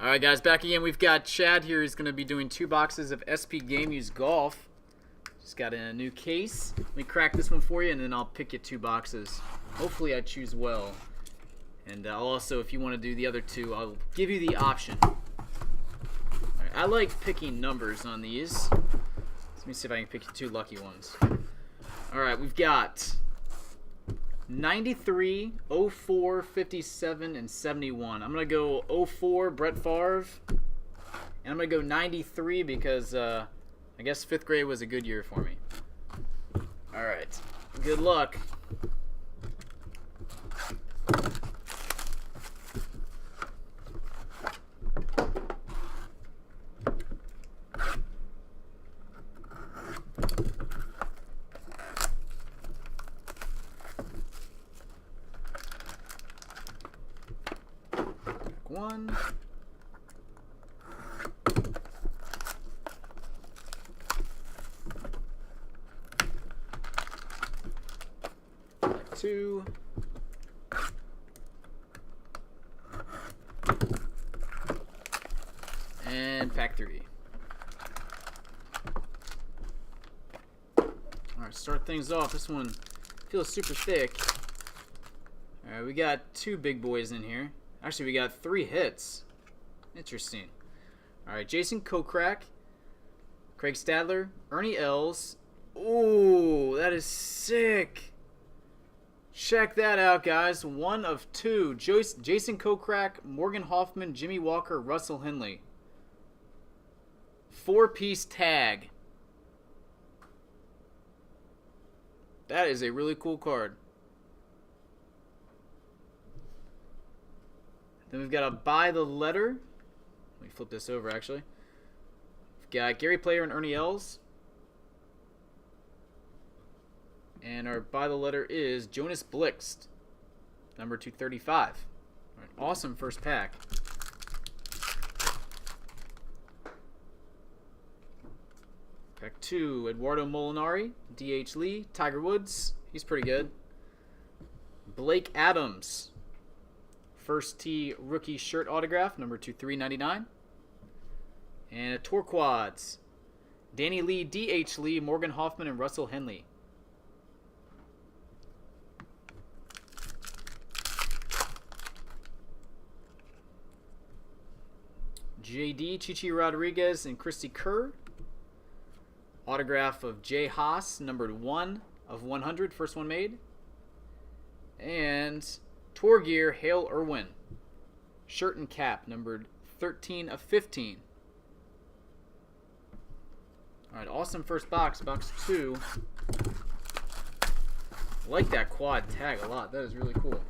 Alright guys, back again. We've got Chad here. He's going to be doing 2 boxes of SP Game Use Golf. Just got in a new case. Let me crack this one for you and then I'll pick you 2 boxes. Hopefully I choose well. And I'll also, if you want to do the other 2, I'll give you the option. Alright, I like picking numbers on these. Let me see if I can pick you 2 lucky ones. Alright, we've got 93, 04, 57, and 71. I'm going to go 04, Brett Favre. And I'm going to go 93 because I guess 5th grade was a good year for me. Alright. Good luck. One. Pack 2. And pack 3. Alright, start things off. This one feels super thick. Alright, we got 2 big boys in here. Actually, we got 3 hits. Interesting. Alright, Jason Kokrak, Craig Stadler, Ernie Els. Ooh, that is sick. Check that out, guys. 1 of 2. Jason Kokrak, Morgan Hoffman, Jimmy Walker, Russell Henley. 4-piece tag. That is a really cool card. Then we've got a by the letter. Let me flip this over, actually. We've got Gary Player and Ernie Els. And our by the letter is Jonas Blixt, number 235. All right, awesome first pack. Pack 2, Eduardo Molinari, D.H. Lee, Tiger Woods. He's pretty good. Blake Adams. First tee rookie shirt autograph, number 2399. And a Torquads. Danny Lee, D.H. Lee, Morgan Hoffman, and Russell Henley. J.D., Chichi Rodriguez, and Christy Kerr. Autograph of Jay Haas, numbered 1 of 100, first one made. And Tour Gear, Hale Irwin. Shirt and cap, numbered 13 of 15. Alright, awesome first box. Box 2. I like that quad tag a lot. That is really cool.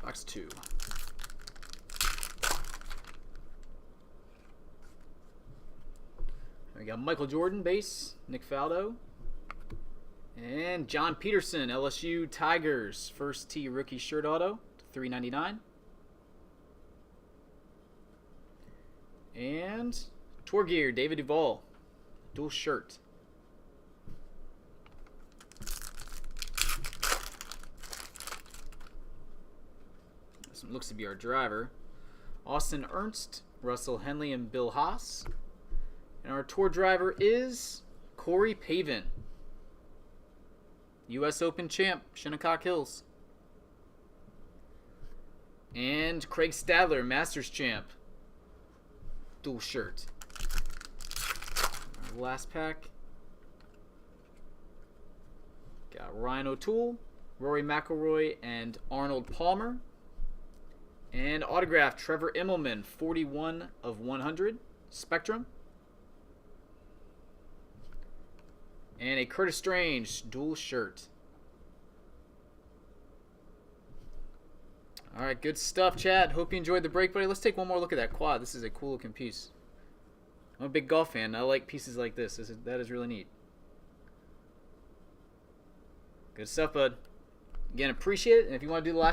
Box 2. We got Michael Jordan base, Nick Faldo, and John Peterson, LSU Tigers, first tee rookie shirt auto, $3.99. And Tour Gear, David Duval, dual shirt. Looks to be our driver. Austin Ernst, Russell Henley, and Bill Haas. And our tour driver is Corey Pavin, U.S. Open champ, Shinnecock Hills. And Craig Stadler, Masters champ, dual shirt. Our last pack. Got Ryan O'Toole, Rory McIlroy, and Arnold Palmer. And autograph, Trevor Immelman, 41 of 100, Spectrum. And a Curtis Strange dual shirt. All right, good stuff, Chad. Hope you enjoyed the break, buddy. Let's take one more look at that quad. This is a cool looking piece. I'm a big golf fan. I like pieces like this. That is really neat. Good stuff, bud. Again, appreciate it. And if you want to do the last